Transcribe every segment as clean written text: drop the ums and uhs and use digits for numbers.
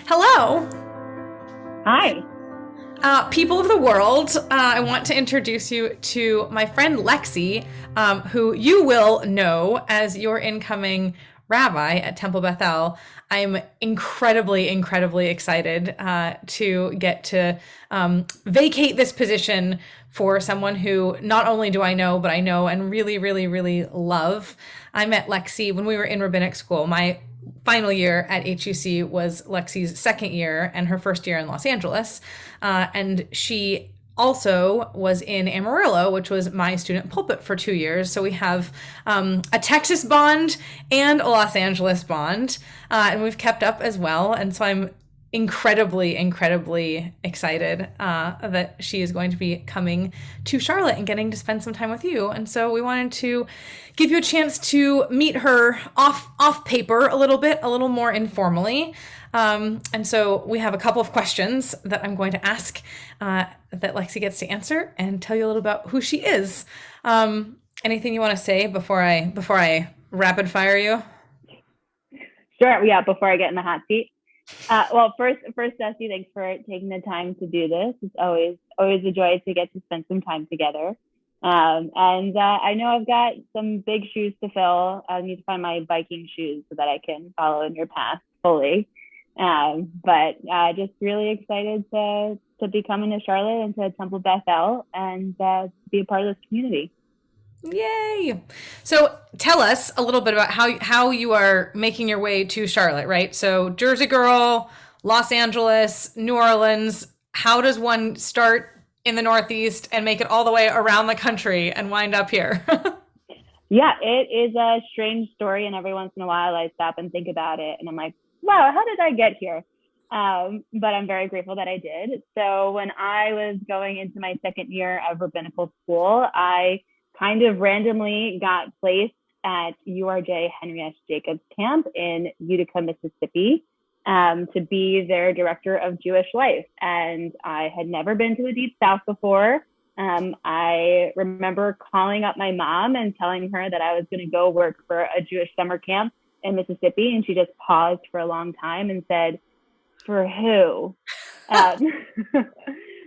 Hello. Hi. People of the world, I want to introduce you to my friend Lexi, who you will know as your incoming rabbi at Temple Beth. I'm incredibly excited to get to vacate this position for someone who not only do I know, but I know and really love. I met Lexi when we were in rabbinic school. My final year at HUC was Lexi's second year and her first year in Los Angeles. And she also was in Amarillo, which was my student pulpit for 2 years. So we have a Texas bond and a Los Angeles bond, and we've kept up as well. And so I'm incredibly excited that she is going to be coming to Charlotte and getting to spend some time with you. And so we wanted to give you a chance to meet her off paper a little more informally. And so we have a couple of questions that I'm going to ask that Lexi gets to answer and tell you a little about who she is. Anything you want to say before I rapid fire you? Sure. Yeah. Before I get in the hot seat. Well, first, Dusty, thanks for taking the time to do this. It's always a joy to get to spend some time together. And I know I've got some big shoes to fill. I need to find my biking shoes so that I can follow in your path fully. But just really excited to be coming to Charlotte and to Temple Beth and be a part of this community. Yay! So tell us a little bit about how you are making your way to Charlotte, right? So Jersey girl, Los Angeles, New Orleans. How does one start in the Northeast and make it all the way around the country and wind up here? Yeah, it is a strange story, and every once in a while I stop and think about it, and I'm like, wow, how did I get here? But I'm very grateful that I did. So when I was going into my second year of rabbinical school, I kind of randomly got placed at URJ Henry S. Jacobs Camp in Utica, Mississippi, to be their director of Jewish life. And I had never been to the Deep South before. I remember calling up my mom and telling her that I was going to go work for a Jewish summer camp in Mississippi. And she just paused for a long time and said, "For who?"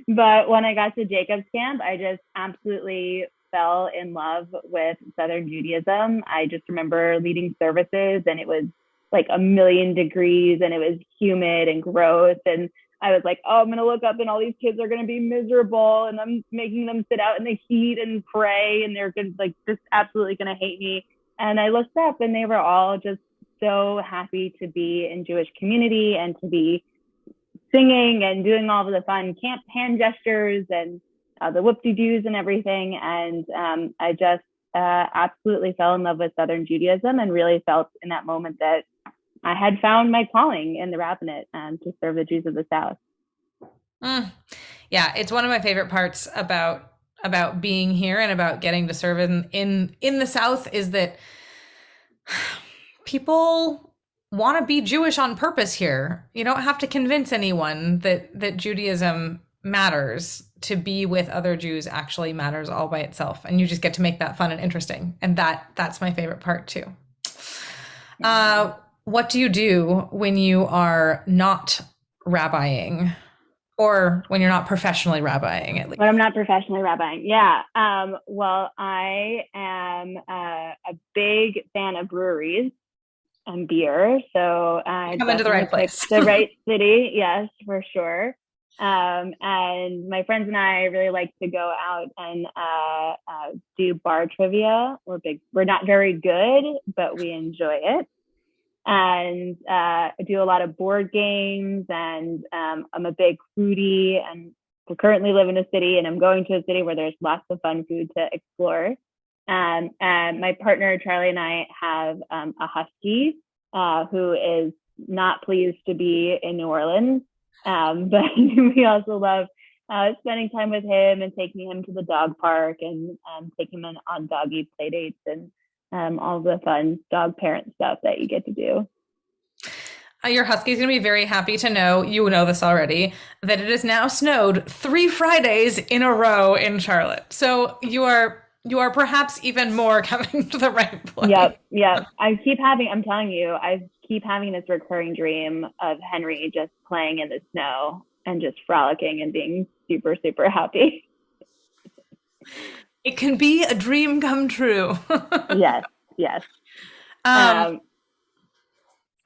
But when I got to Jacobs Camp, I just absolutely fell in love with Southern Judaism. I just remember leading services and it was like 1,000,000 degrees and it was humid and gross. And I was like, oh, I'm going to look up and all these kids are going to be miserable and I'm making them sit out in the heat and pray and they're gonna, like just absolutely going to hate me. And I looked up and they were all just so happy to be in Jewish community and to be singing and doing all of the fun camp hand gestures and the whoop-de-doos and everything. And I just absolutely fell in love with Southern Judaism and really felt in that moment that I had found my calling in the rabbinate to serve the Jews of the South. Yeah, it's one of my favorite parts about being here and about getting to serve in the South is that people want to be Jewish on purpose here. You don't have to convince anyone that Judaism matters. To be with other Jews actually matters all by itself, and you just get to make that fun and interesting, and that's my favorite part too. What do you do when you are not rabbiing, or when you're not professionally rabbiing, at least? When I'm not professionally rabbiing, yeah. Well, I am a big fan of breweries and beer, so I come into the right place, the right city, yes, for sure. And my friends and I really like to go out and do bar trivia. We're not very good, but we enjoy it. And I do a lot of board games, and I'm a big foodie, and I currently live in a city, and I'm going to a city where there's lots of fun food to explore. And my partner Charlie and I have a husky who is not pleased to be in New Orleans. But we also love spending time with him and taking him to the dog park and taking him on doggy play dates and all the fun dog parent stuff that you get to do. Your husky's going to be very happy to know, you know this already, that it has now snowed 3 Fridays in a row in Charlotte. So you are you are perhaps even more coming to the right place. Yep. I'm telling you, I keep having this recurring dream of Henry just playing in the snow and just frolicking and being super, super happy. It can be a dream come true. Yes, yes. um, Um,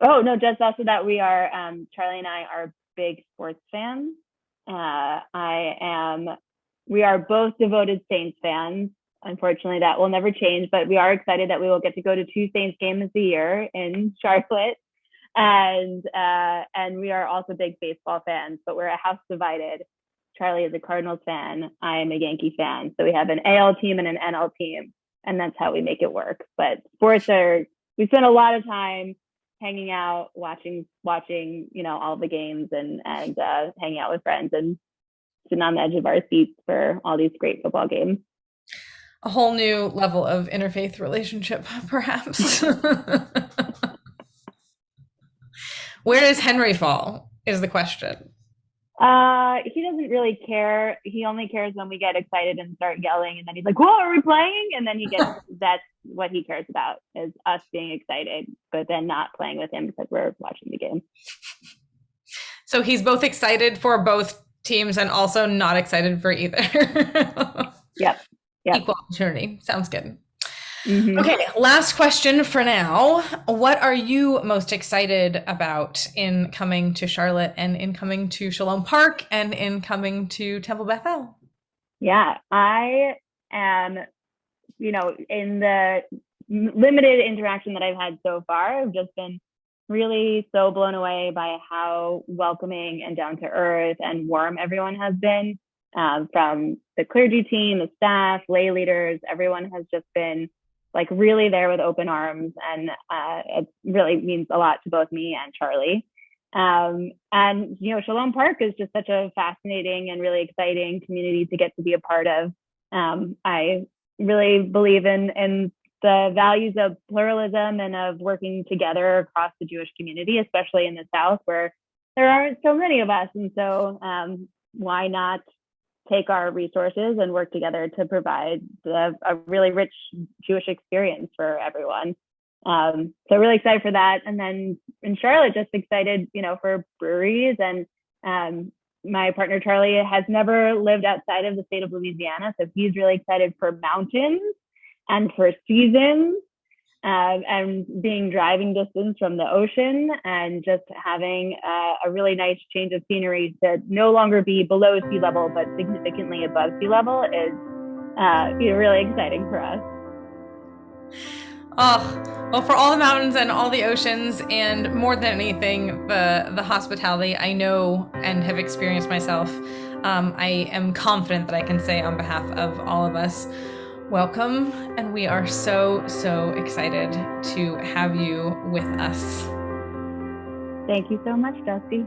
oh no, just also that we are Charlie and I are big sports fans. I am. We are both devoted Saints fans. Unfortunately, that will never change, but we are excited that we will get to go to two Saints games a year in Charlotte, and we are also big baseball fans. But we're a house divided. Charlie is a Cardinals fan. I am a Yankee fan. So we have an AL team and an NL team, and that's how we make it work. But sports are. We spend a lot of time hanging out, watching, all the games and hanging out with friends and sitting on the edge of our seats for all these great football games. a whole new level of interfaith relationship, perhaps. Where does Henry fall? Is the question. He doesn't really care. He only cares when we get excited and start yelling, and then he's like, "Whoa, are we playing?" And then that's what he cares about, is us being excited, but then not playing with him because we're watching the game. So he's both excited for both teams and also not excited for either. Yep. Equal opportunity. Sounds good. Mm-hmm. Okay, last question for now. What are you most excited about in coming to Charlotte and in coming to Shalom Park and in coming to Temple Beth El? Yeah, I am, in the limited interaction that I've had so far, I've just been really so blown away by how welcoming and down to earth and warm everyone has been, from the clergy team, the staff, lay leaders. Everyone has just been like really there with open arms, and it really means a lot to both me and Charlie. And Shalom Park is just such a fascinating and really exciting community to get to be a part of. I really believe in the values of pluralism and of working together across the Jewish community, especially in the South, where there aren't so many of us. And so why not take our resources and work together to provide a really rich Jewish experience for everyone. So really excited for that. And then in Charlotte, just excited, for breweries. And my partner, Charlie, has never lived outside of the state of Louisiana. So he's really excited for mountains and for seasons, and being driving distance from the ocean, and just having a really nice change of scenery to no longer be below sea level, but significantly above sea level is really exciting for us. Oh, well, for all the mountains and all the oceans, and more than anything, the hospitality I know and have experienced myself, I am confident that I can say on behalf of all of us, welcome, and we are so, so excited to have you with us. Thank you so much, Dusty.